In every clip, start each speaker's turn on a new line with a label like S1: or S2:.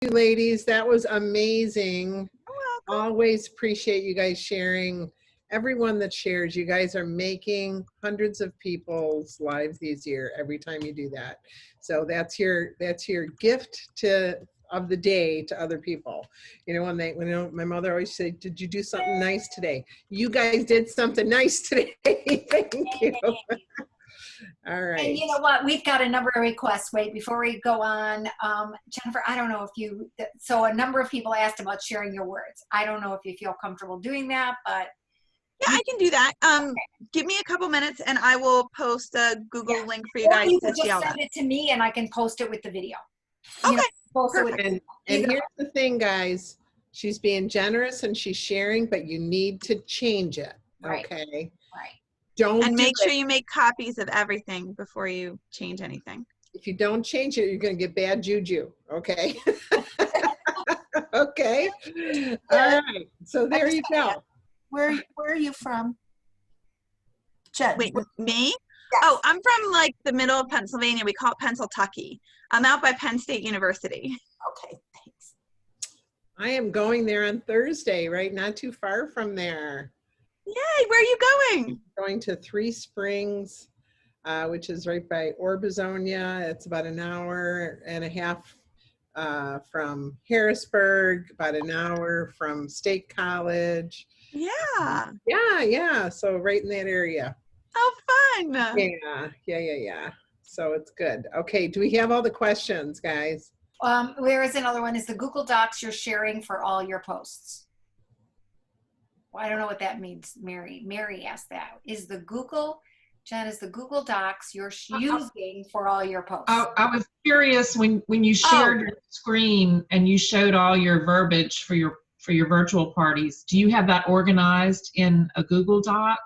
S1: you, ladies. That was amazing.
S2: You're welcome.
S1: Always appreciate you guys sharing. Everyone that shares, you guys are making hundreds of people's lives easier every time you do that. So that's your gift of the day to other people. You know, when my mother always said, "Did you do something nice today?" You guys did something nice today. Thank you. All right.
S3: And you know what? We've got a number of requests. Wait, before we go on, Jennifer, I don't know if you, so a number of people asked about sharing your words. I don't know if you feel comfortable doing that, but.
S2: Yeah, I can do that. Give me a couple minutes and I will post a Google link for you
S3: Or
S2: guys
S3: you
S2: to
S3: can
S2: see
S3: just
S2: all
S3: send
S2: that.
S3: it to me and I can post it with the video.
S2: Okay,
S3: Post it with
S1: And here's the thing, guys. She's being generous and she's sharing, but you need to change it.
S3: Right.
S1: Okay.
S3: Right.
S1: Don't
S2: and
S1: do
S2: make
S1: it.
S2: sure you make copies of everything before you change anything.
S1: If you don't change it, you're going to get bad juju. Okay. Okay. All right. So there you go.
S4: Where are you from? Jen.
S2: Wait, me?
S4: Yes.
S2: Oh, I'm from like the middle of Pennsylvania. We call it Pennsyltucky. I'm out by Penn State University.
S4: Okay, thanks.
S1: I am going there on Thursday, right? Not too far from there.
S2: Yay, where are you going?
S1: Going to Three Springs, which is right by Orbizonia. It's about an hour and a half from Harrisburg, about an hour from State College.
S2: Yeah.
S1: Yeah. So right in that area.
S2: Oh, fun.
S1: Yeah. So it's good. Okay, do we have all the questions, guys?
S3: There is another one. Is the Google Docs you're sharing for all your posts? Well, I don't know what that means, Mary. Mary asked that. Is the Google Docs you're using for all your posts?
S5: I was curious when you shared your screen and you showed all your verbiage for your virtual parties. Do you have that organized in a Google Doc?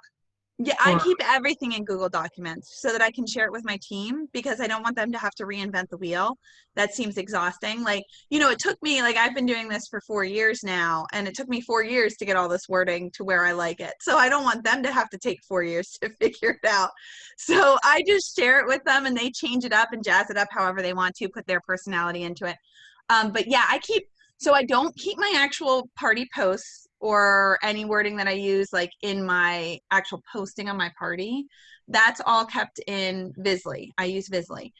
S2: Yeah, I keep everything in Google Documents so that I can share it with my team because I don't want them to have to reinvent the wheel. That seems exhausting. Like, you know, it took me, like, I've been doing this for 4 years now, and it took me 4 years to get all this wording to where I like it. So I don't want them to have to take 4 years to figure it out. So I just share it with them and they change it up and jazz it up however they want to, put their personality into it. But yeah, I don't keep my actual party posts or any wording that I use like in my actual posting on my party. That's all kept in Visly. I use Visly.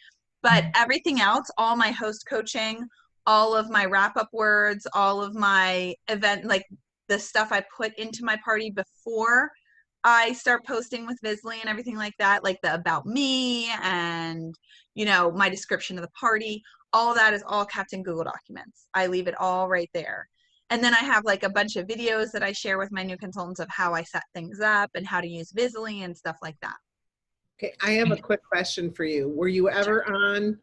S2: But everything else, all my host coaching, all of my wrap-up words, all of my event, like the stuff I put into my party before I start posting with Visly and everything like that, like the about me and, you know, my description of the party, all that is all kept in Google Documents. I leave it all right there. And then I have like a bunch of videos that I share with my new consultants of how I set things up and how to use Visly and stuff like that.
S1: Okay, I have a quick question for you. Were you ever on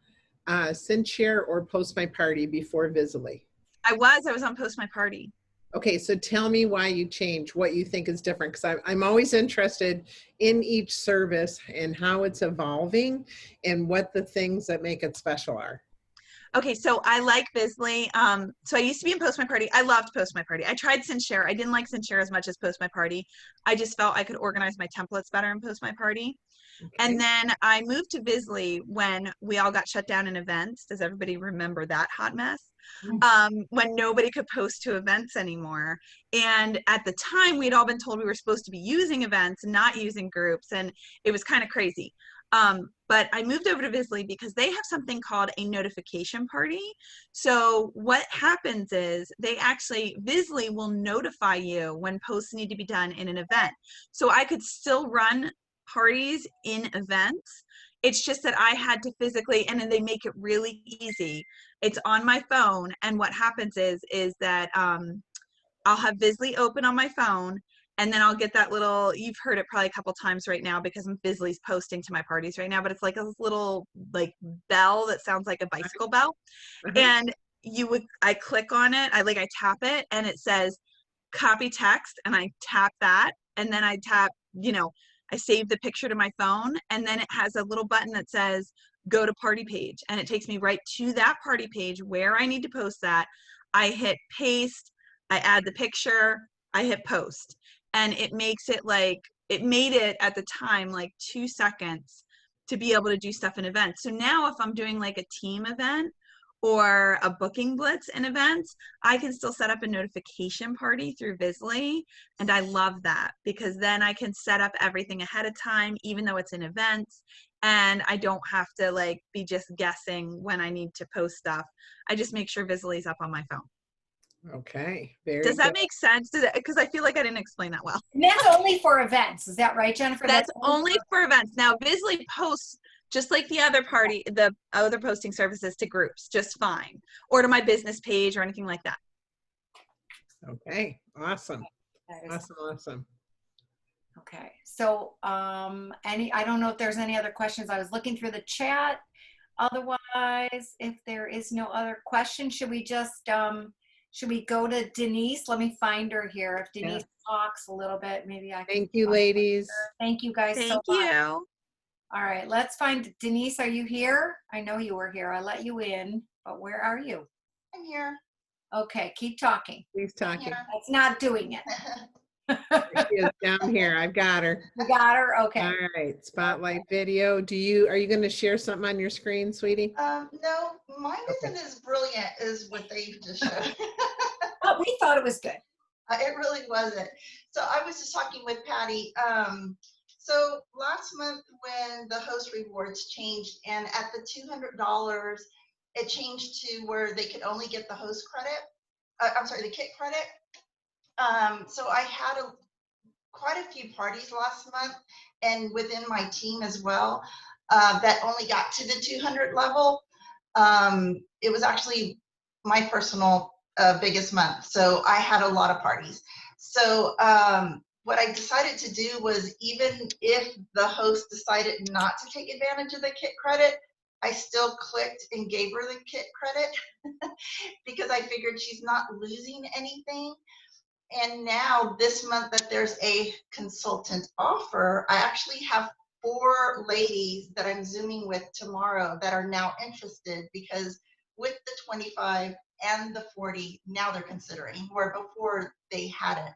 S1: SendShare or Post My Party before Visly?
S2: I was on Post My Party.
S1: Okay, so tell me why you changed, what you think is different, because I'm always interested in each service and how it's evolving and what the things that make it special are.
S2: Okay, so I like Visly. So I used to be in Post My Party. I loved Post My Party. I tried SendShare. I didn't like SendShare as much as Post My Party. I just felt I could organize my templates better in Post My Party. Okay. And then I moved to Visly when we all got shut down in events. Does everybody remember that hot mess? When nobody could post to events anymore. And at the time, we'd all been told we were supposed to be using events and not using groups. And it was kind of crazy. But I moved over to Visly because they have something called a notification party. So what happens is Visly will notify you when posts need to be done in an event. So I could still run parties in events. It's just that I had to physically, and then they make it really easy. It's on my phone. And what happens is that I'll have Visly open on my phone. And then I'll get that little, you've heard it probably a couple times right now because Visly's posting to my parties right now, but it's like a little like bell that sounds like a bicycle bell. And I click on it, I tap it and it says copy text and I tap that. And then I tap, I save the picture to my phone and then it has a little button that says go to party page. And it takes me right to that party page where I need to post that. I hit paste, I add the picture, I hit post. And it makes it it made it at the time like 2 seconds to be able to do stuff in events. So now if I'm doing like a team event or a booking blitz in events, I can still set up a notification party through Visly. And I love that because then I can set up everything ahead of time, even though it's an event. And I don't have to like be just guessing when I need to post stuff. I just make sure Visly's up on my phone.
S1: Okay, very
S2: Does that
S1: good.
S2: make sense? Because I feel like I didn't explain that well.
S3: And that's only for events. Is that right, Jennifer?
S2: That's only for events. Now, Visly posts just like the other posting services to groups, just fine, or to my business page or anything like that.
S1: Okay, awesome.
S3: That is
S1: Awesome.
S3: okay. So, I don't know if there's any other questions. I was looking through the chat. Otherwise, if there is no other question, should we just, should we go to Denise? Let me find her here. If Denise talks a little bit, maybe I can.
S1: Thank you, ladies.
S3: Thank you guys so
S2: Thank
S3: much.
S2: you.
S3: All right, let's find Denise. Are you here? I know you were here. I let you in, but where are you?
S6: I'm here.
S3: Okay, keep talking.
S1: Please talking.
S3: That's not doing it.
S1: She is down here. I've got her.
S3: You got her? Okay.
S1: All right, spotlight video. Are you going to share something on your screen, sweetie?
S6: No, mine isn't as brilliant as what they just showed.
S3: But we thought it was good.
S6: It really wasn't. So I was just talking with Patty. So last month when the host rewards changed and at the $200, it changed to where they could only get the host credit. I'm sorry, the kit credit. So I had quite a few parties last month and within my team as well that only got to the 200 level. It was actually my personal biggest month. So I had a lot of parties. So what I decided to do was, even if the host decided not to take advantage of the kit credit, I still clicked and gave her the kit credit because I figured she's not losing anything. And now this month that there's a consultant offer, I actually have 4 ladies that I'm Zooming with tomorrow that are now interested, because with the 25 and the 40, now they're considering, where before they hadn't.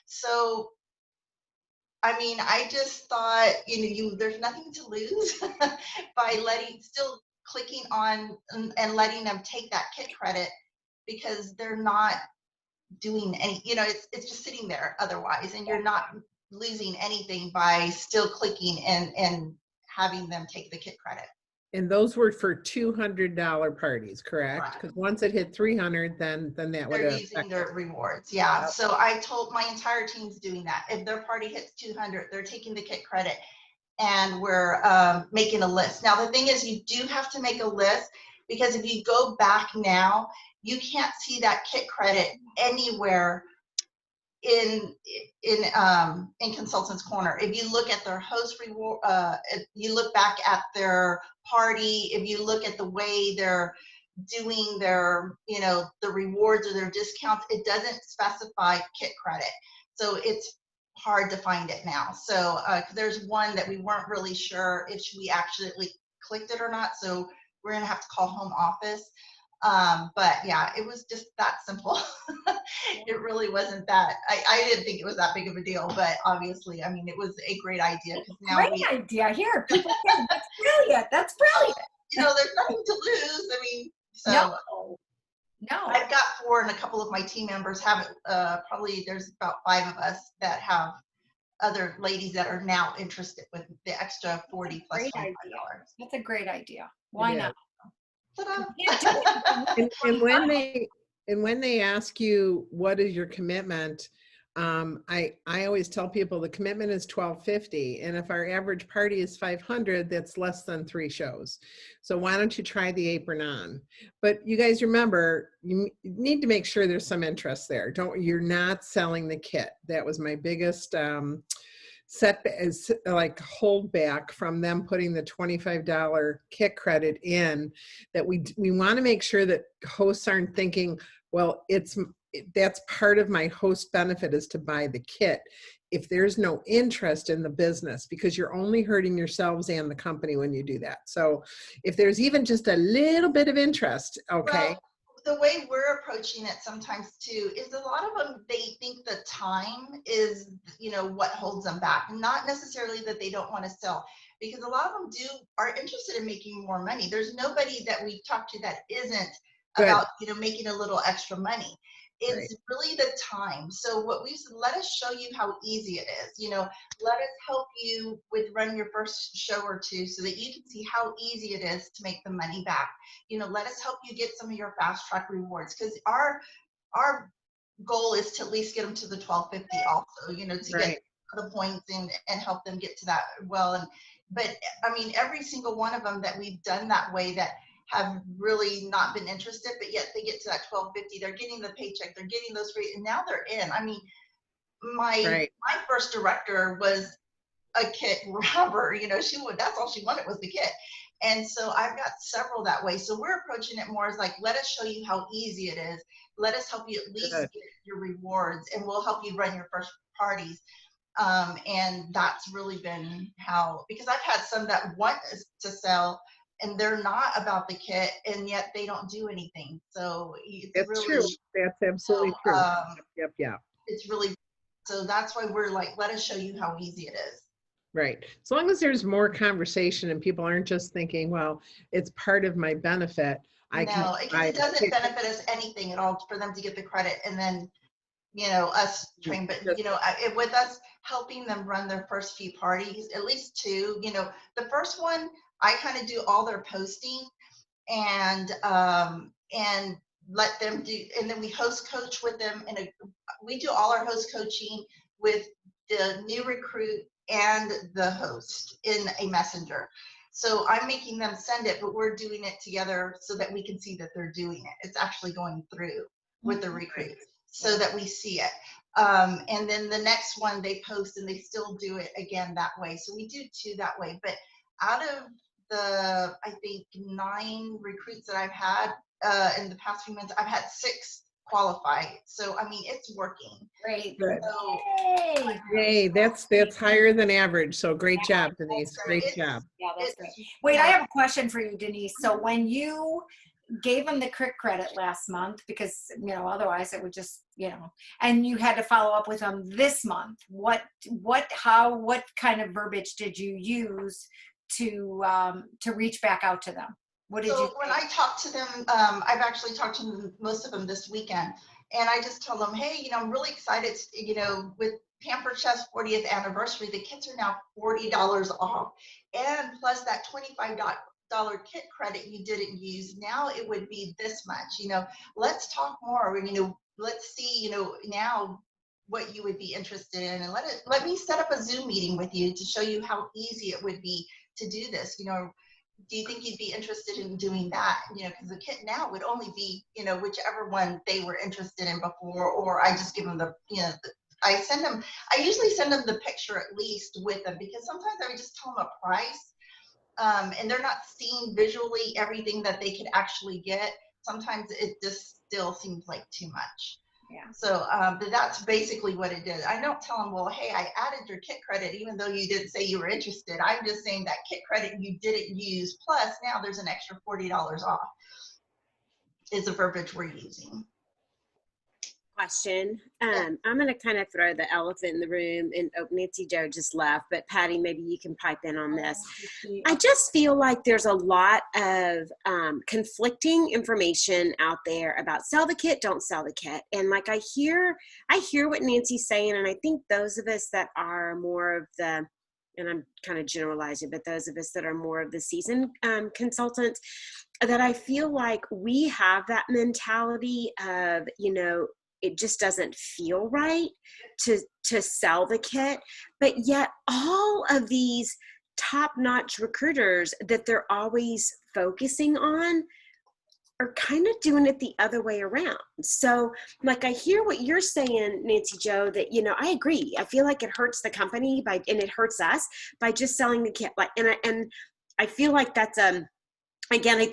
S6: So, I mean, I just thought, there's nothing to lose by still clicking on and letting them take that kit credit, because they're not doing any, it's just sitting there otherwise, and you're not losing anything by still clicking and having them take the kit credit.
S1: And those were for $200 parties, correct?
S6: Correct.
S1: Because once it hit 300, then that would
S6: They're
S1: have
S6: using their rewards. Yeah.
S1: Yep.
S6: So I told my entire team's doing that. If their party hits 200, they're taking the kit credit, and we're making a list. Now, the thing is, you do have to make a list, because if you go back now, you can't see that kit credit anywhere in Consultants Corner. If you look at their host reward, if you look back at their party, if you look at the way they're doing their, the rewards or their discounts, it doesn't specify kit credit. So it's hard to find it now. So there's one that we weren't really sure if we actually clicked it or not. So we're gonna have to call home office. But yeah, it was just that simple. It really wasn't that, I didn't think it was that big of a deal, but obviously, I mean, it was a great idea, because now
S3: Great idea. Here, people say, that's brilliant. That's brilliant.
S6: there's nothing to lose. I mean, so
S3: No.
S6: I've got 4, and a couple of my team members have it. Probably there's about 5 of us that have other ladies that are now interested with the extra 40 plus $25.
S3: That's a great idea. Why not?
S6: Ta-da.
S1: And when they ask you what is your commitment, I always tell people the commitment is $1,250, and if our average party is 500, that's less than 3 shows. So why don't you try the apron on? But you guys remember, you need to make sure there's some interest there. You're not selling the kit. That was my biggest hold back from them putting the $25 kit credit in. That we want to make sure that hosts aren't thinking, well, that's part of my host benefit is to buy the kit, if there's no interest in the business, because you're only hurting yourselves and the company when you do that. So if there's even just a little bit of interest, okay.
S6: Well, the way we're approaching it sometimes too is, a lot of them, they think the time is, what holds them back. Not necessarily that they don't want to sell, because a lot of them are interested in making more money. There's nobody that we've talked to that isn't
S1: Good.
S6: about, making a little extra money. It's
S1: Right.
S6: really the time. So what we said, let us show you how easy it is. Let us help you with run your first show or two so that you can see how easy it is to make the money back. Let us help you get some of your fast track rewards, because our goal is to at least get them to the 1250 also, to
S1: Right.
S6: get the points and help them get to that well. But I mean, every single one of them that we've done that way that have really not been interested, but yet they get to that 1250, they're getting the paycheck, they're getting those free, and now they're in. I mean, my first director was a kit grabber, that's all she wanted was the kit. And so I've got several that way. So we're approaching it more as like, let us show you how easy it is. Let us help you at least
S1: Good.
S6: get your rewards, and we'll help you run your first parties. And that's really been how, because I've had some that want to sell and they're not about the kit, and yet they don't do anything. So it's
S1: That's
S6: really
S1: true. That's absolutely true. Yep.
S6: it's really, so that's why we're like, let us show you how easy it is.
S1: Right. As long as there's more conversation and people aren't just thinking, well, it's part of my benefit.
S6: No, because it doesn't benefit us anything at all for them to get the credit and then, us train. But, with us helping them run their first few parties, at least two, the first one, I kind of do all their posting and let them do, and then we host coach with them. And we do all our host coaching with the new recruit and the host in a messenger. So I'm making them send it, but we're doing it together so that we can see that they're doing it. It's actually going through with the recruit so that we see it. And then the next one they post and they still do it again that way. So we do two that way. But out of the, I think, 9 recruits that I've had in the past few months, I've had 6 qualify. So I mean, it's working.
S3: Great.
S1: Good.
S3: So,
S1: Yay, that's higher than average. So great job, Denise. Great job.
S3: yeah, that's great. Wait, I have a question for you, Denise. So when you gave them the crit credit last month, because otherwise it would just and you had to follow up with them this month, what kind of verbiage did you use to reach back out to them? What did you say?
S6: When I talked to them, I've actually talked to them, most of them this weekend, and I just tell them, hey, I'm really excited, with Pampered Chef's 40th anniversary, the kits are now $40 off, and plus that $25 kit credit you didn't use, now it would be this much. Let's talk more, let's see, now what you would be interested in, and let me set up a Zoom meeting with you to show you how easy it would be to do this. Do you think you'd be interested in doing that? Because the kit now would only be, whichever one they were interested in before, or I just give them I usually send them the picture at least with them, because sometimes I would just tell them a price, and they're not seeing visually everything that they could actually get. Sometimes it just still seems like too much.
S3: Yeah.
S6: So, but that's basically what it did. I don't tell them, well, hey, I added your kit credit, even though you didn't say you were interested. I'm just saying that kit credit you didn't use, plus now there's an extra $40 off is the verbiage we're using.
S7: Question. I'm going to kind of throw the elephant in the room, and Nancy Joe just left, but Patty, maybe you can pipe in on this. I just feel like there's a lot of conflicting information out there about sell the kit, don't sell the kit. And like I hear what Nancy's saying, and I think those of us that are more of the, and I'm kind of generalizing, but those of us that are more of the seasoned consultants, that I feel like we have that mentality of, it just doesn't feel right to sell the kit. But yet all of these top-notch recruiters that they're always focusing on are kind of doing it the other way around. So like I hear what you're saying, Nancy Joe, that, I agree. I feel like it hurts the company and it hurts us by just selling the kit. And I feel like that's again, I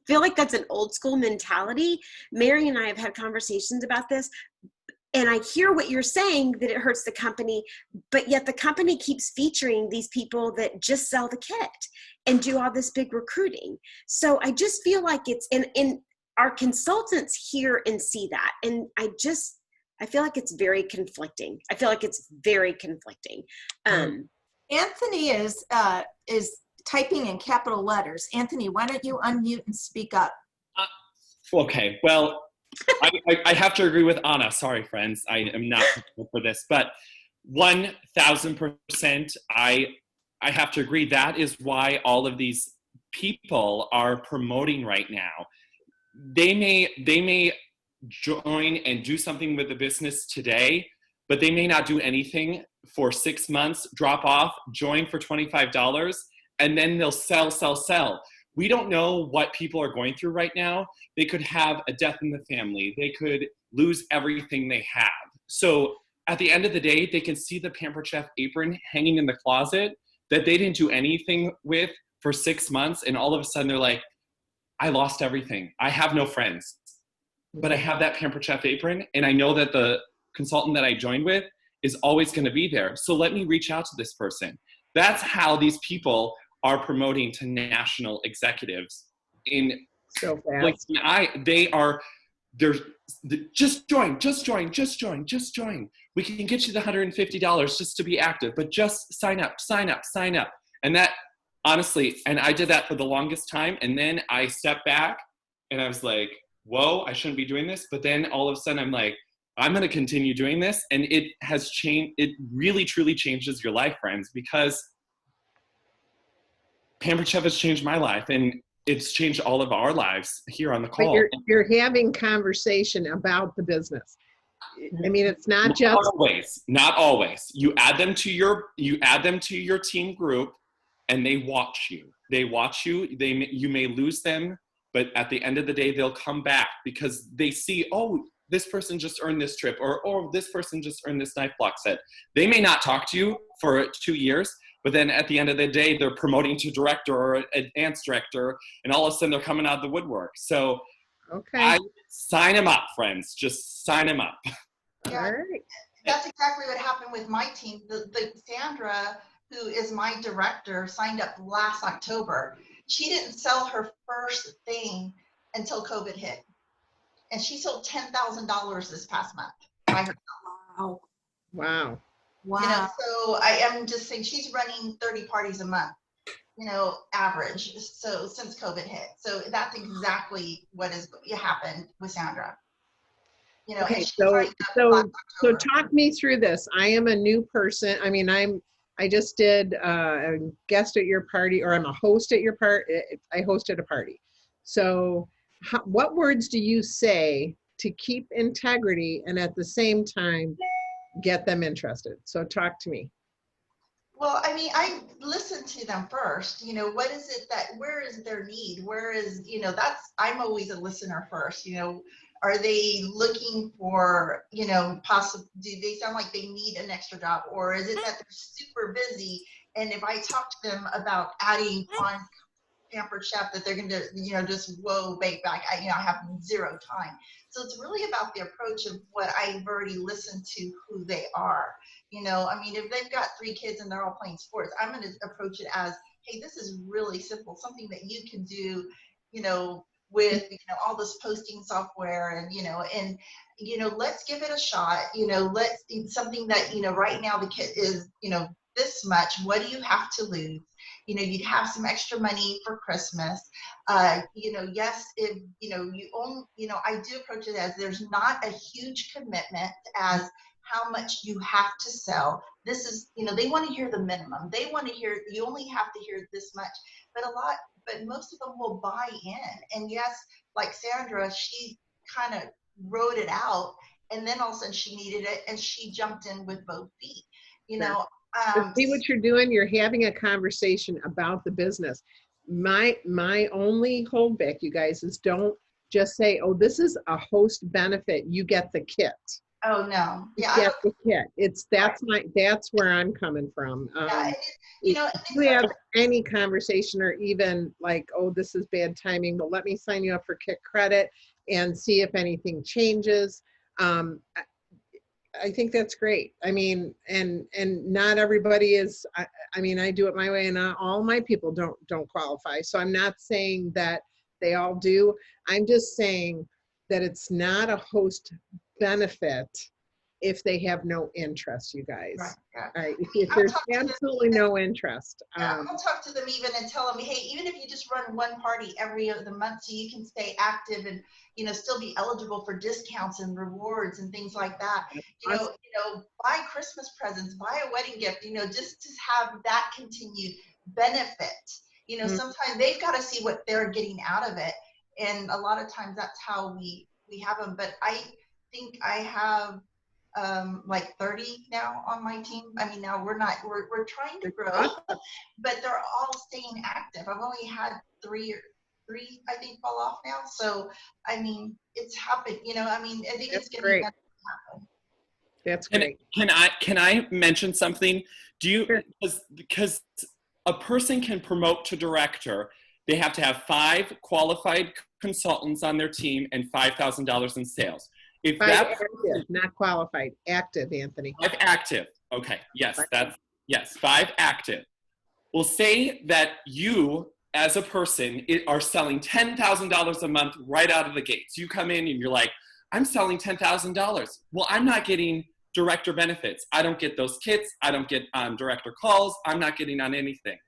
S7: feel like that's an old school mentality. Mary and I have had conversations about this, and I hear what you're saying, that it hurts the company, but yet the company keeps featuring these people that just sell the kit and do all this big recruiting. So I just feel like it's in our consultants hear and see that. And I feel like it's very conflicting.
S4: Anthony is typing in capital letters. Anthony, why don't you unmute and speak up?
S8: Okay, well, I have to agree with Anna. Sorry, friends, I am not for this, but 1000%, I have to agree. That is why all of these people are promoting right now. They may join and do something with the business today, but they may not do anything for 6 months, drop off, join for $25, and then they'll sell. We don't know what people are going through right now. They could have a death in the family. They could lose everything they have. So at the end of the day, they can see the Pampered Chef apron hanging in the closet that they didn't do anything with for 6 months, and all of a sudden they're like, I lost everything. I have no friends, but I have that Pampered Chef apron, and I know that the consultant that I joined with is always going to be there. So let me reach out to this person. That's how these people are promoting to national executives. In
S1: So fast.
S8: like they're just join. We can get you the $150 just to be active, but just sign up. And that, honestly, and I did that for the longest time, and then I stepped back and I was like, whoa, I shouldn't be doing this. But then all of a sudden I'm like, I'm going to continue doing this. And it has changed. It really, truly changes your life, friends, because Pampered Chef has changed my life, and it's changed all of our lives here on the call.
S1: But you're having conversation about the business. I mean, it's not just
S8: not always. You add them to your team group, and they watch you. You may lose them, but at the end of the day, they'll come back because they see, oh, this person just earned this trip, or this person just earned this knife block set. They may not talk to you for 2 years, but then at the end of the day, they're promoting to director or advanced director, and all of a sudden they're coming out of the woodwork. So
S1: okay.
S8: Sign them up, friends. Just sign them up.
S6: Yeah,
S1: All right.
S6: that's exactly what happened with my team. The Sandra, who is my director, signed up last October. She didn't sell her first thing until COVID hit. And she sold $10,000 this past month by herself.
S3: Wow.
S1: Wow.
S3: Wow.
S6: You know, so I am just saying she's running 30 parties a month, average. So since COVID hit. So that's exactly what has happened with Sandra.
S1: Okay,
S6: and she
S1: so
S6: signed up last
S1: so
S6: October.
S1: talk me through this. I am a new person. I mean, I just did a guest at your party, or I'm a host at your party. I hosted a party. So what words do you say to keep integrity and at the same time get them interested? So talk to me.
S6: Well, I mean, I listen to them first. What is it where is their need? Where is, I'm always a listener first. Are they looking for, possible, do they sound like they need an extra job? Or is it that they're super busy? And if I talk to them about adding on Pampered Chef, that they're going to, just back. I have zero time. So it's really about the approach of what I've already listened to, who they are. I mean, if they've got 3 kids and they're all playing sports, I'm going to approach it as, hey, this is really simple, something that you can do, with, all this posting software and let's give it a shot. Let's something that, right now the kit is, this much. What do you have to lose? You'd have some extra money for Christmas. Yes, if, you own, I do approach it as there's not a huge commitment as how much you have to sell. This is, they want to hear the minimum. They want to hear, you only have to hear this much, but most of them will buy in. And yes, like Sandra, she kind of wrote it out, and then all of a sudden she needed it and she jumped in with both feet,
S1: See what you're doing? You're having a conversation about the business. My only holdback, you guys, is don't just say, oh, this is a host benefit. You get the kit.
S6: Oh no. Yeah.
S1: Get the kit. That's where I'm coming from.
S6: Yeah,
S1: If you have any conversation or even like, oh, this is bad timing, but let me sign you up for kit credit and see if anything changes. I think that's great. I mean, and not everybody is, I mean, I do it my way, and not all my people don't qualify. So I'm not saying that they all do. I'm just saying that it's not a host benefit if they have no interest, you guys.
S6: Right, yeah.
S1: All right,
S6: I mean,
S1: if
S6: I'll
S1: there's
S6: talk to them
S1: absolutely
S6: even.
S1: no interest.
S6: Yeah, I'll talk to them even and tell them, hey, even if you just run one party every other month so you can stay active and, you know, still be eligible for discounts and rewards and things like that.
S1: Awesome.
S6: Buy Christmas presents, buy a wedding gift, just to have that continued benefit. Sometimes they've got to see what they're getting out of it. And a lot of times that's how we have them. But I think I have like 30 now on my team. I mean, now we're trying to grow, but they're all staying active. I've only had three, I think, fall off now. So, I mean, it's happened, I mean, I think it's going to happen.
S1: That's great.
S8: Can I mention something? Do you, because a person can promote to director, they have to have 5 qualified consultants on their team and $5,000 in sales. If that
S1: active, not qualified, active, Anthony.
S8: 5 active. Okay. Yes, 5 active. Well, say that you as a person are selling $10,000 a month right out of the gates. You come in and you're like, I'm selling $10,000. Well, I'm not getting director benefits. I don't get those kits. I don't get director calls. I'm not getting on anything.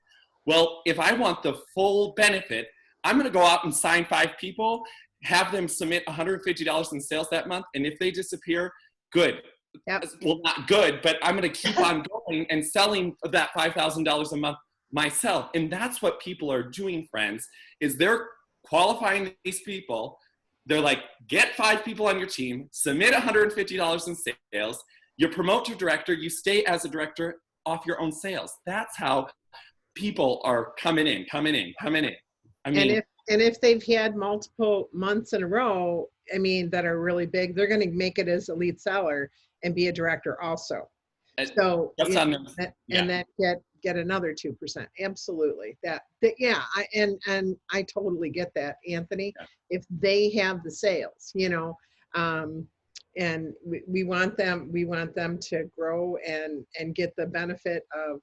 S8: Well, if I want the full benefit, I'm going to go out and sign 5 people, have them submit $150 in sales that month. And if they disappear, good.
S1: Yep.
S8: Well, not good, but I'm going to keep on going and selling that $5,000 a month myself. And that's what people are doing, friends, is they're qualifying these people. They're like, get 5 people on your team, submit $150 in sales, you promote to director, you stay as a director off your own sales. That's how people are coming in. I mean,
S1: and if they've had multiple months in a row, I mean, that are really big, they're going to make it as a lead seller and be a director also. So
S8: that's
S1: and then get another 2%. Absolutely. And I totally get that, Anthony. Yeah. If they have the sales, and we want them to grow and get the benefit of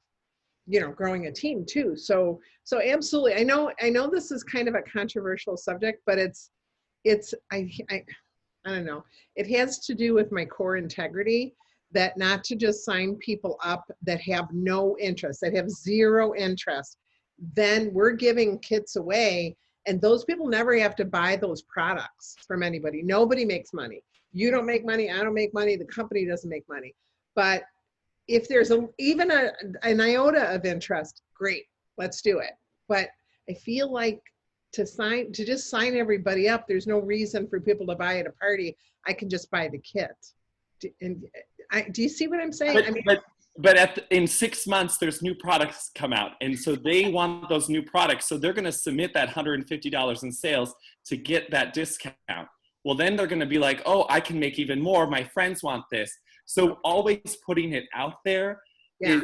S1: growing a team too. So absolutely. I know this is kind of a controversial subject, but I don't know. It has to do with my core integrity, that not to just sign people up that have no interest, that have 0 interest. Then we're giving kits away, and those people never have to buy those products from anybody. Nobody makes money. You don't make money. I don't make money. The company doesn't make money. But if there's even an iota of interest, great, let's do it. But I feel like to just sign everybody up, there's no reason for people to buy at a party. I can just buy the kit. Do you see what I'm saying?
S8: But in 6 months, there's new products come out. And so they want those new products. So they're going to submit that $150 in sales to get that discount. Well, then they're going to be like, oh, I can make even more. My friends want this. So always putting it out there.
S1: Yeah.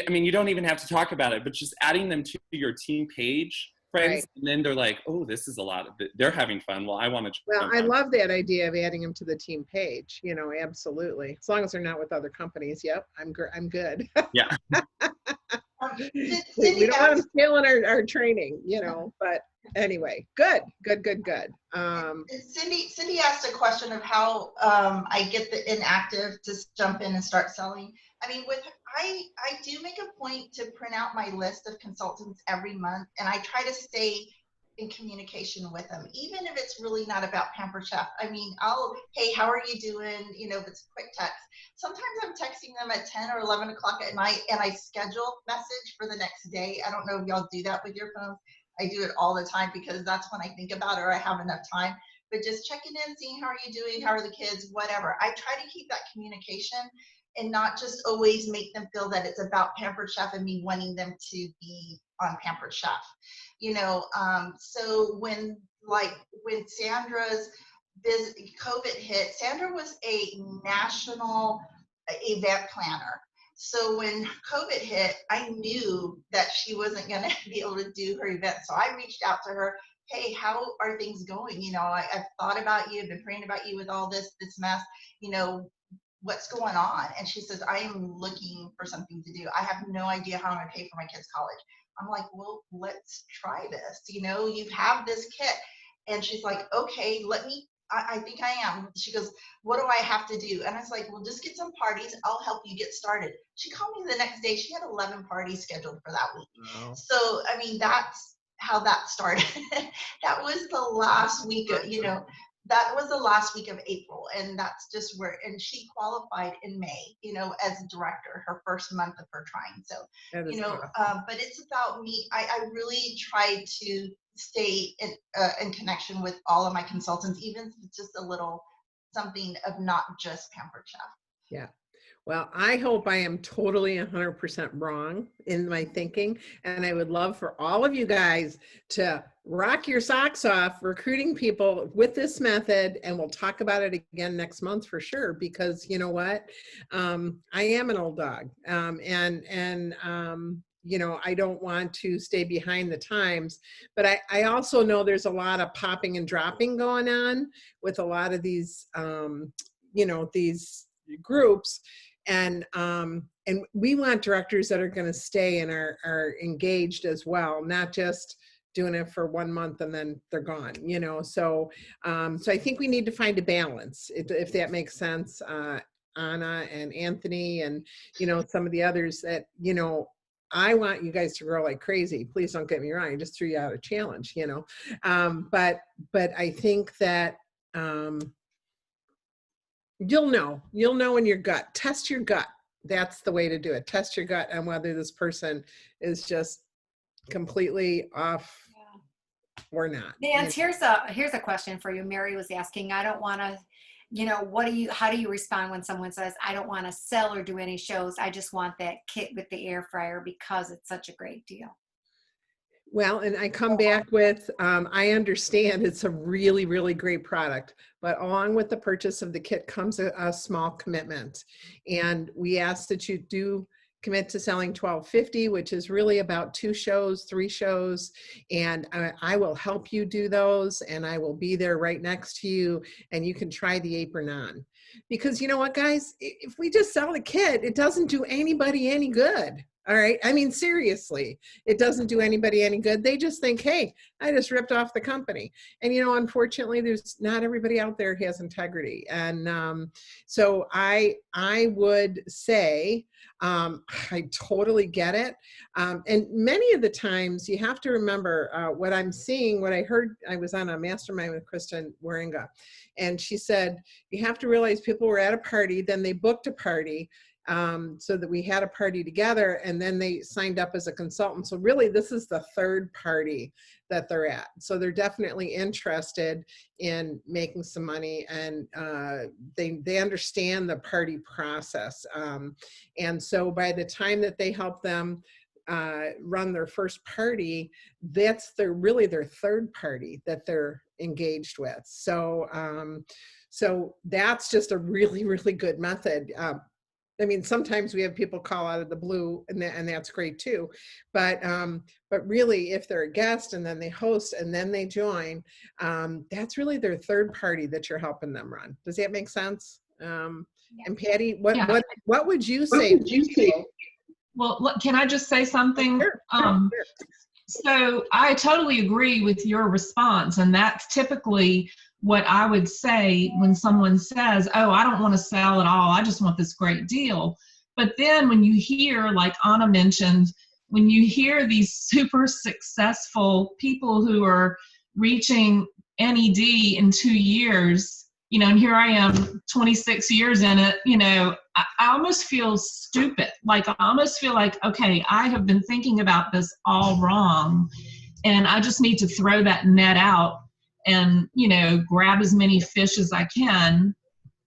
S8: I mean, you don't even have to talk about it, but just adding them to your team page, friends. Right. And then they're like, oh, this is a lot of it. They're having fun. Well, I want to.
S1: Well, I love that idea of adding them to the team page. Absolutely. As long as they're not with other companies. Yep. I'm good.
S8: Yeah.
S1: We don't want them stealing our training, but anyway, good.
S6: Cindy asked a question of how I get the inactive to jump in and start selling. I mean, I do make a point to print out my list of consultants every month, and I try to stay in communication with them, even if it's really not about Pampered Chef. I mean, hey, how are you doing? If it's a quick text. Sometimes I'm texting them at 10 or 11 o'clock at night, and I schedule message for the next day. I don't know if y'all do that with your phones. I do it all the time because that's when I think about it or I have enough time. But just checking in, seeing how are you doing, how are the kids, whatever. I try to keep that communication and not just always make them feel that it's about Pampered Chef and me wanting them to be on Pampered Chef. So when Sandra's COVID hit, Sandra was a national event planner. So when COVID hit, I knew that she wasn't going to be able to do her event. So I reached out to her. Hey, how are things going? I've thought about you. I've been praying about you with all this mess. What's going on? And she says, I am looking for something to do. I have no idea how I'm going to pay for my kids' college. I'm like, well, let's try this. You have this kit. And she's like, okay, I think I am. She goes, what do I have to do? And I was like, well, just get some parties. I'll help you get started. She called me the next day. She had 11 parties scheduled for that week.
S1: Wow.
S6: So, I mean, that's how that started. That was the last week of, that was the last week of April. And that's just where, and she qualified in May, as a director, her first month of her trying. So,
S1: Awesome.
S6: but it's about me. I really try to stay in connection with all of my consultants, even if it's just a little something of not just Pampered Chef.
S1: Yeah. Well, I hope I am totally 100% wrong in my thinking. And I would love for all of you guys to rock your socks off recruiting people with this method. And we'll talk about it again next month for sure, because you know what? I am an old dog. I don't want to stay behind the times, but I also know there's a lot of popping and dropping going on with a lot of these, these groups. And we want directors that are going to stay and are engaged as well, not just doing it for 1 month and then they're gone, so I think we need to find a balance, if that makes sense. Anna and Anthony and some of the others that I want you guys to grow like crazy. Please don't get me wrong. I just threw you out a challenge, but I think that you'll know in your gut. Test your gut. That's the way to do it. Test your gut on whether this person is just completely off or not.
S3: Nance, here's a question for you. Mary was asking, I don't want to, how do you respond when someone says, I don't want to sell or do any shows. I just want that kit with the air fryer because it's such a great deal.
S1: Well, and I come back with, I understand it's a really, really great product, but along with the purchase of the kit comes a small commitment. And we ask that you do commit to selling $12.50, which is really about 2 shows, 3 shows. And I will help you do those, and I will be there right next to you, and you can try the apron on. Because you know what, guys, if we just sell the kit, it doesn't do anybody any good. All right. I mean, seriously, it doesn't do anybody any good. They just think, hey, I just ripped off the company. And, unfortunately, there's not everybody out there has integrity. And so I would say, I totally get it. And many of the times you have to remember what I'm seeing, what I heard. I was on a mastermind with Kristen Waringa, and she said, you have to realize people were at a party, then they booked a party. So that we had a party together, and then they signed up as a consultant. So really this is the 3rd party that they're at. So they're definitely interested in making some money, and they understand the party process. And so by the time that they help them run their first party, that's really their 3rd party that they're engaged with. So so that's just a really, really good method. I mean, sometimes we have people call out of the blue, and that's great too. But really, if they're a guest and then they host and then they join, that's really their 3rd party that you're helping them run. Does that make sense? And Patty, what would you say?
S5: Well, can I just say something?
S1: Sure.
S5: So I totally agree with your response, and that's typically what I would say when someone says, oh, I don't want to sell at all, I just want this great deal. But then when you hear, like Anna mentioned, when you hear these super successful people who are reaching NED in 2 years, and here I am 26 years in it, I almost feel stupid. Like I almost feel like, okay, I have been thinking about this all wrong, and I just need to throw that net out and grab as many fish as I can.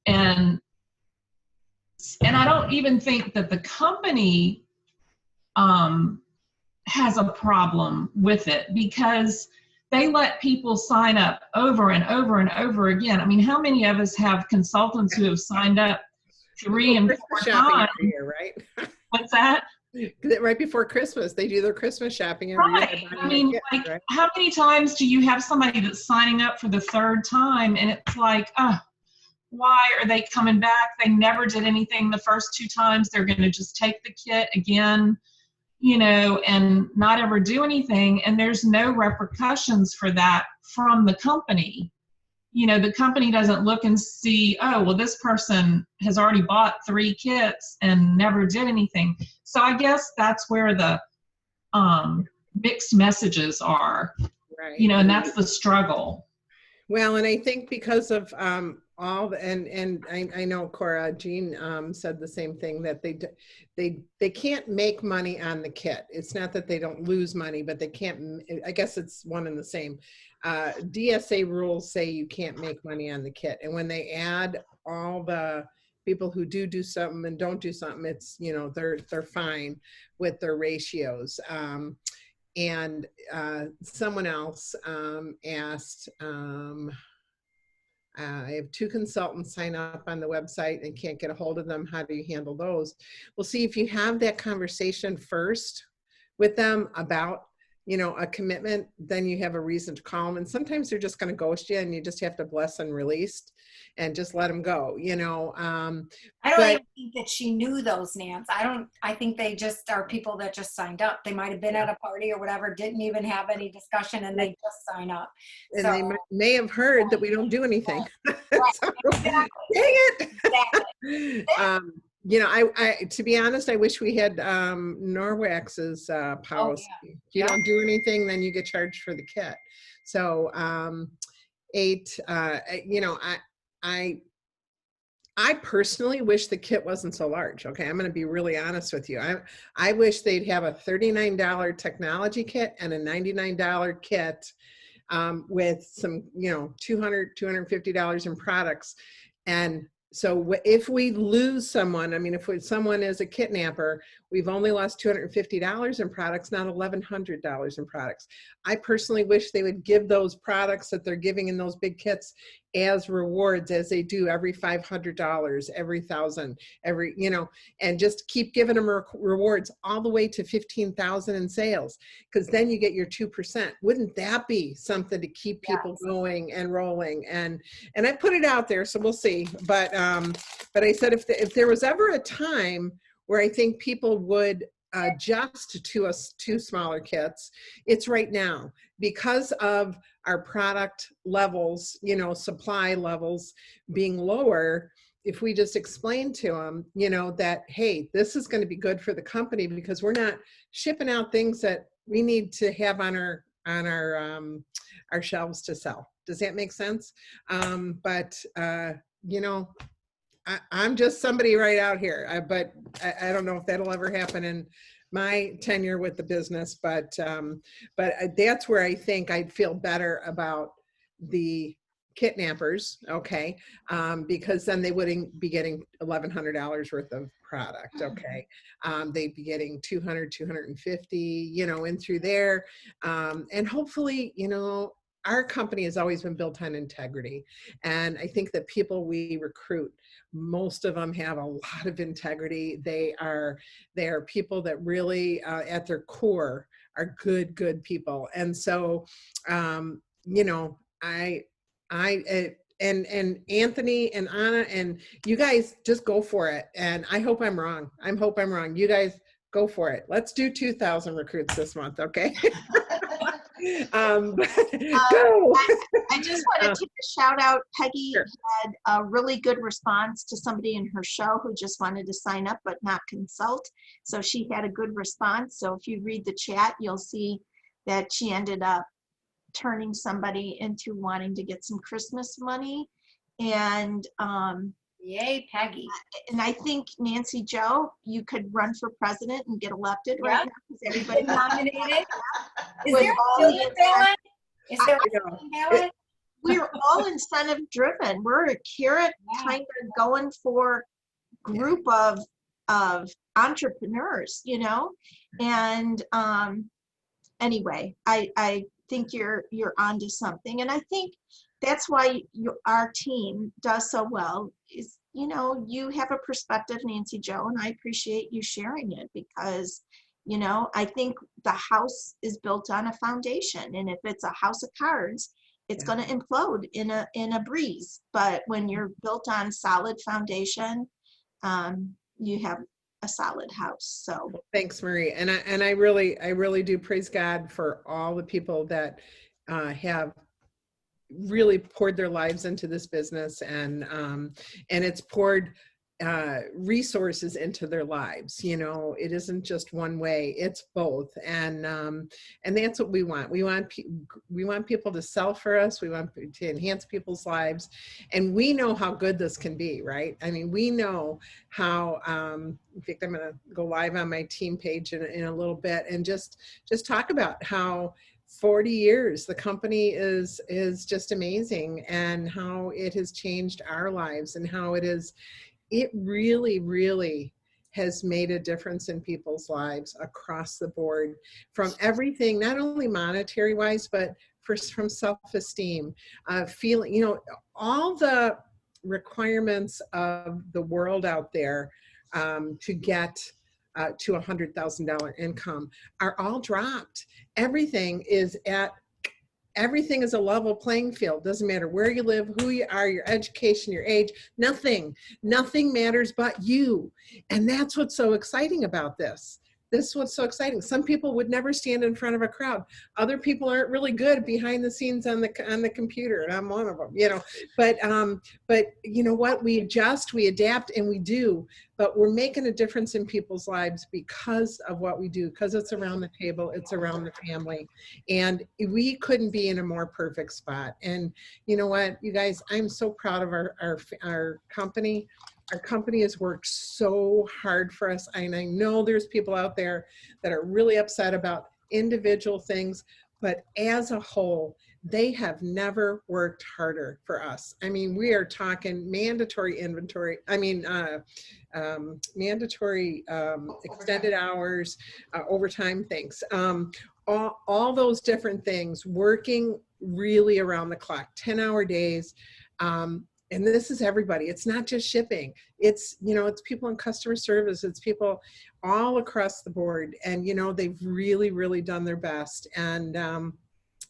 S5: And I don't even think that the company has a problem with it, because they let people sign up over and over and over again. I mean, how many of us have consultants who have signed up 3 and 4 times?
S1: Right?
S5: What's that?
S1: Right before Christmas, they do their Christmas shopping every year.
S5: I mean, right? How many times do you have somebody that's signing up for the 3rd time, and it's like, why are they coming back? They never did anything the first 2 times. They're going to just take the kit again, and not ever do anything. And there's no repercussions for that from the company. you know, the company doesn't look and see, oh, well, this person has already bought 3 kits and never did anything. So I guess that's where the mixed messages are,
S1: Right.
S5: you know, and that's the struggle.
S1: Well, and I think because of all the, and I know Cora, Jean said the same thing, that they can't make money on the kit. It's not that they don't lose money, but they can't. I guess it's one and the same. DSA rules say you can't make money on the kit, and when they add all the people who do something and don't do something, it's, you know, they're fine with their ratios. And someone else asked, I have 2 consultants sign up on the website and can't get a hold of them. How do you handle those? Well, see, if you have that conversation first with them about, you know, a commitment, then you have a reason to call them. And sometimes they're just going to ghost you, and you just have to bless and release and just let them go, you know.
S3: I don't even think that she knew those, Nance. I think they just are people that just signed up. They might have been at a party or whatever, didn't even have any discussion, and they just sign up.
S1: And
S3: so,
S1: they may have heard that we don't do anything.
S3: Right.
S1: So,
S3: Exactly.
S1: dang it.
S3: Exactly.
S1: You know, I to be honest, I wish we had Norwax's policy. If you don't do anything, then you get charged for the kit. So you know, I personally wish the kit wasn't so large. Okay, I'm going to be really honest with you. I wish they'd have a $39 technology kit and a $99 kit with some, you know, $250 in products. And so if we lose someone, I mean, if someone is a kidnapper, we've only lost $250 in products, not $1,100 in products. I personally wish they would give those products that they're giving in those big kits as rewards, as they do every $500, every $1,000, every, you know, and just keep giving them rewards all the way to 15,000 in sales, because then you get your 2%. Wouldn't that be something to keep people going and rolling? And I put it out there, so we'll see. But I said, if there was ever a time where I think people would adjust to us to smaller kits, it's right now, because of our product levels, you know, supply levels being lower. If we just explain to them, you know, that, hey, this is going to be good for the company because we're not shipping out things that we need to have on our shelves to sell. Does that make sense? You know, I'm just somebody right out here, but I don't know if that'll ever happen in my tenure with the business, but that's where I think I'd feel better about the kidnappers, okay, because then they wouldn't be getting $1,100 worth of product, okay. They'd be getting 200, 250, you know, in through there, and hopefully, you know, our company has always been built on integrity, and I think that people we recruit, most of them have a lot of integrity. They are people that really, at their core, are good people. And so, you know, and Anthony and Anna and you guys just go for it. And I hope I'm wrong. Hope I'm wrong. You guys go for it. Let's do 2,000 recruits this month, okay? Go.
S4: I just wanted to shout out, Peggy had a really good response to somebody in her show who just wanted to sign up but not consult. So she had a good response. So if you read the chat, you'll see that she ended up turning somebody into wanting to get some Christmas money. And
S3: yay, Peggy.
S4: And I think, Nancy Joe, you could run for president and get elected right now because everybody
S3: nominated. Is
S4: with
S3: there
S4: all
S3: a ballot? Is there a ballot?
S4: We're all incentive driven. We're a carrot kind of going for group of entrepreneurs, you know. And anyway, I think you're onto something, and I think that's why our team does so well. Is, you know, you have a perspective, Nancy Joe, and I appreciate you sharing it because, you know, I think the house is built on a foundation, and if it's a house of cards, it's going to implode in a breeze. But when you're built on solid foundation, you have a solid house. So
S1: thanks, Marie. And I really do praise God for all the people that have really poured their lives into this business, and it's poured resources into their lives. You know, it isn't just one way, it's both. And that's what we want. We want people to sell for us. We want to enhance people's lives. And we know how good this can be, right? I mean, we know how, in fact, I'm going to go live on my team page in a little bit and just talk about how 40 years the company is just amazing, and how it has changed our lives, and how it really, really has made a difference in people's lives across the board, from everything, not only monetary wise, but from self-esteem, feeling, you know, all the requirements of the world out there to get to $100,000 income are all dropped. Everything is a level playing field. Doesn't matter where you live, who you are, your education, your age, nothing matters but you. And that's what's so exciting about this. This is what's so exciting. Some people would never stand in front of a crowd. Other people aren't really good behind the scenes on the computer, and I'm one of them, you know. But you know what? We adjust, we adapt, and we do. But we're making a difference in people's lives because of what we do, because it's around the table, it's around the family. And we couldn't be in a more perfect spot. And you know what, you guys, I'm so proud of our company. Our company has worked so hard for us. And I know there's people out there that are really upset about individual things, but as a whole, they have never worked harder for us. I mean, we are talking mandatory inventory. I mean, mandatory extended hours, overtime things, all those different things, working really around the clock, 10-hour days. And this is everybody. It's not just shipping. It's, you know, it's people in customer service. It's people all across the board. And, you know, they've really, really done their best. And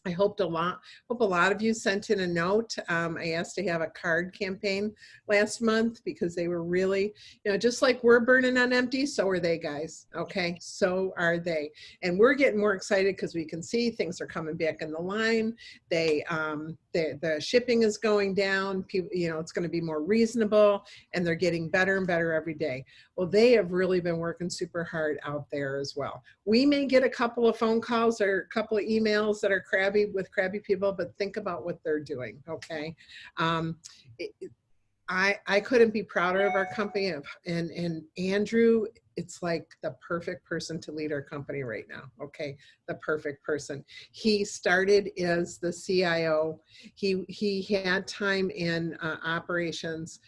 S1: I hope a lot of you sent in a note. I asked to have a card campaign last month because they were really, you know, just like we're burning on empty, so are they, guys. Okay, so are they. And we're getting more excited because we can see things are coming back in the line. The shipping is going down. People, you know, it's going to be more reasonable, and they're getting better and better every day. Well, they have really been working super hard out there as well. We may get a couple of phone calls or a couple of emails that are crabby people, but think about what they're doing, okay? I couldn't be prouder of our company, and Andrew, it's like the perfect person to lead our company right now, okay? The perfect person. He started as the CIO. He had time in operations.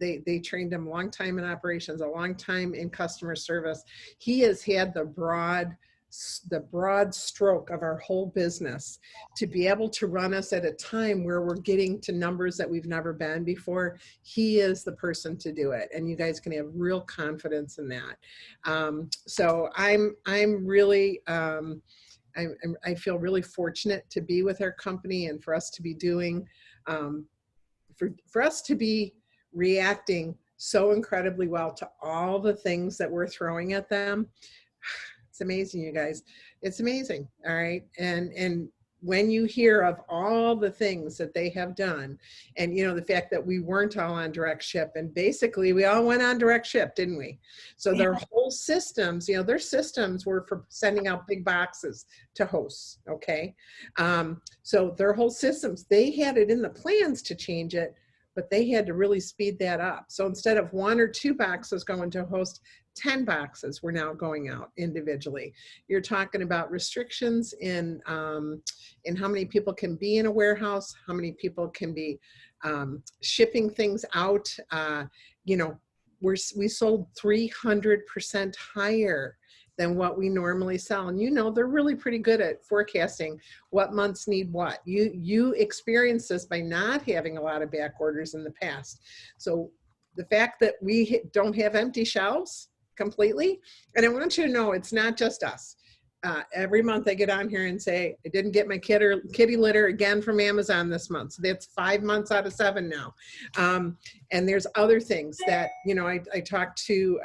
S1: They trained him a long time in operations, a long time in customer service. He has had the broad stroke of our whole business to be able to run us at a time where we're getting to numbers that we've never been before. He is the person to do it, and you guys can have real confidence in that. So I'm really I feel really fortunate to be with our company, and for us to be doing for us to be reacting so incredibly well to all the things that we're throwing at them. It's amazing, you guys. It's amazing. All right. And when you hear of all the things that they have done, and, you know, the fact that we weren't all on direct ship, and basically we all went on direct ship, didn't we? So their whole systems, you know, their systems were for sending out big boxes to hosts. Okay. So their whole systems, they had it in the plans to change it, but they had to really speed that up. So instead of 1 or 2 boxes going to host, 10 boxes were now going out individually. You're talking about restrictions in how many people can be in a warehouse, how many people can be shipping things out. You know, we sold 300% higher than what we normally sell. And you know, they're really pretty good at forecasting what months need what. You experience this by not having a lot of back orders in the past. So the fact that we don't have empty shelves completely, and I want you to know it's not just us. Every month I get on here and say, I didn't get my kitty litter again from Amazon this month. So that's 5 months out of 7 now. And there's other things that, you know, I talked to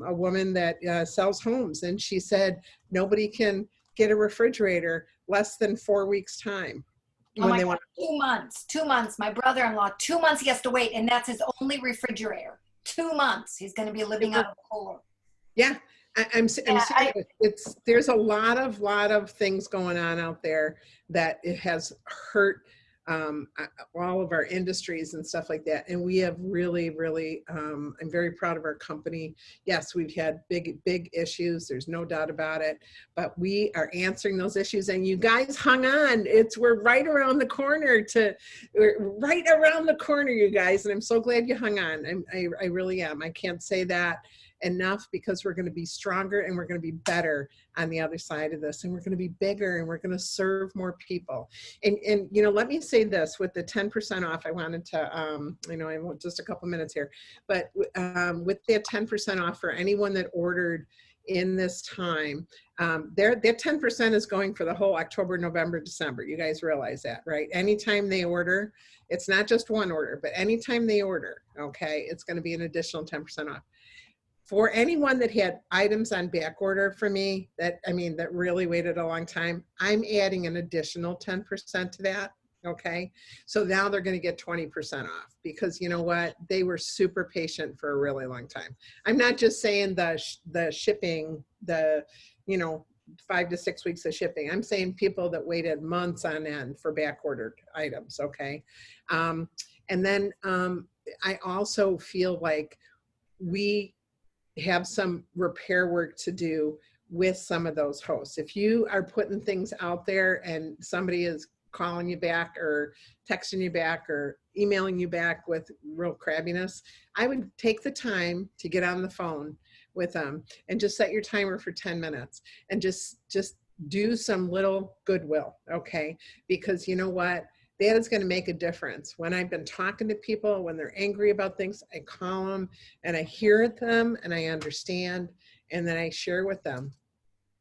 S1: a woman that sells homes, and she said, nobody can get a refrigerator less than 4 weeks time.
S3: Oh
S1: when
S3: my
S1: they
S3: God,
S1: want.
S3: 2 months, 2 months. My brother-in-law, 2 months he has to wait, and that's his only refrigerator. 2 months. He's going to be living out of the cooler.
S1: Yeah, I'm
S4: Yeah,
S1: serious. There's a lot of things going on out there that it has hurt all of our industries and stuff like that. And we have really, I'm very proud of our company. Yes, we've had big issues. There's no doubt about it. But we are answering those issues, and you guys hung on. We're right around the corner. We're right around the corner, you guys. And I'm so glad you hung on. I really am. I can't say that enough, because we're going to be stronger and we're going to be better on the other side of this, and we're going to be bigger and we're going to serve more people. And let me say this, with the 10% off, I wanted to I know I want just a couple minutes here, but with that 10% off for anyone that ordered in this time, their 10% is going for the whole October, November, December. You guys realize that, right? Anytime they order, it's not just one order, but anytime they order, okay, it's going to be an additional 10% off. For anyone that had items on back order for me, that really waited a long time, I'm adding an additional 10% to that. Okay. So now they're going to get 20% off, because you know what? They were super patient for a really long time. I'm not just saying the shipping, 5 to 6 weeks of shipping. I'm saying people that waited months on end for back ordered items. Okay. And then I also feel like we have some repair work to do with some of those hosts. If you are putting things out there and somebody is calling you back or texting you back or emailing you back with real crabbiness, I would take the time to get on the phone with them and just set your timer for 10 minutes and just do some little goodwill, okay? Because you know what? That is going to make a difference. When I've been talking to people, when they're angry about things, I call them and I hear them and I understand, and then I share with them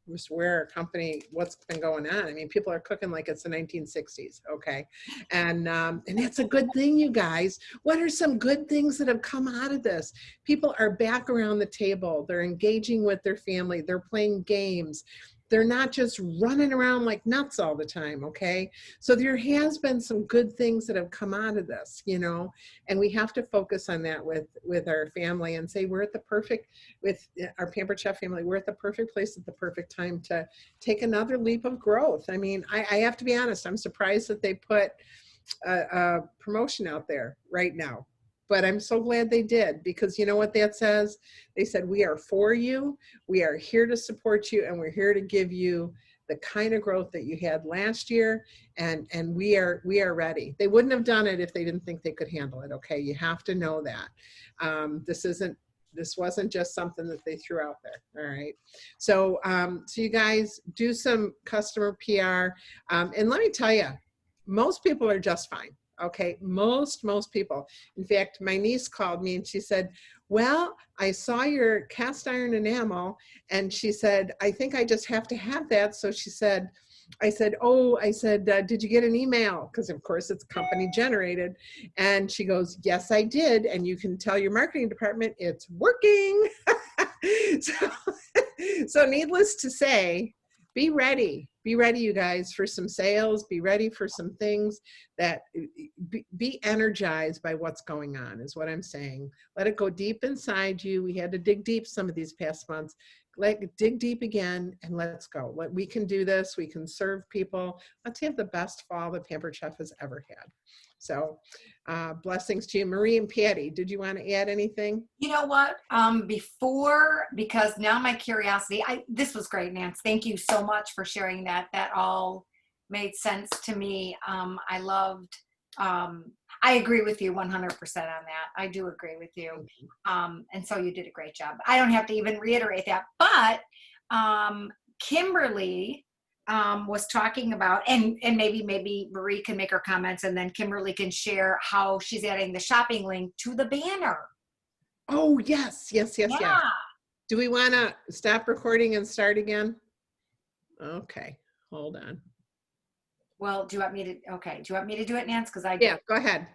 S1: just where our company, what's been going on. I mean, people are cooking like it's the 1960s, okay? And that's a good thing, you guys. What are some good things that have come out of this? People are back around the table. They're engaging with their family. They're playing games. They're not just running around like nuts all the time, okay? So there has been some good things that have come out of this, and we have to focus on that with our family and say we're at the perfect, with our Pampered Chef family, we're at the perfect place at the perfect time to take another leap of growth. I mean, I have to be honest, I'm surprised that they put a promotion out there right now. But I'm so glad they did, because you know what that says? They said, we are for you, we are here to support you, and we're here to give you the kind of growth that you had last year, and we are ready. They wouldn't have done it if they didn't think they could handle it, okay? You have to know that. This wasn't just something that they threw out there, all right? So, so you guys do some customer PR, and let me tell you, most people are just fine. Okay, most people. In fact, my niece called me and she said, well, I saw your cast iron enamel, and she said, I think I just have to have that. So she said, I said, did you get an email? Because of course it's company generated. And she goes, yes, I did. And you can tell your marketing department it's working. So needless to say, be ready, you guys, for some sales. Be ready for some things that be energized by what's going on, is what I'm saying. Let it go deep inside you. We had to dig deep some of these past months. Dig deep again, and let's go. We can do this. We can serve people. Let's have the best fall that Pampered Chef has ever had. So blessings to you. Marie and Patty, did you want to add anything?
S3: You know what? Because now my curiosity, this was great, Nance. Thank you so much for sharing that. That all made sense to me. I loved, I agree with you 100% on that. I do agree with you. And so you did a great job. I don't have to even reiterate that, but Kimberly was talking about, and maybe Marie can make her comments, and then Kimberly can share how she's adding the shopping link to the banner.
S1: Oh, yes.
S3: Yeah.
S1: Do we want to stop recording and start again? Okay, hold on.
S3: Well, do you want me to do it, Nance? Because
S1: Yeah, go ahead.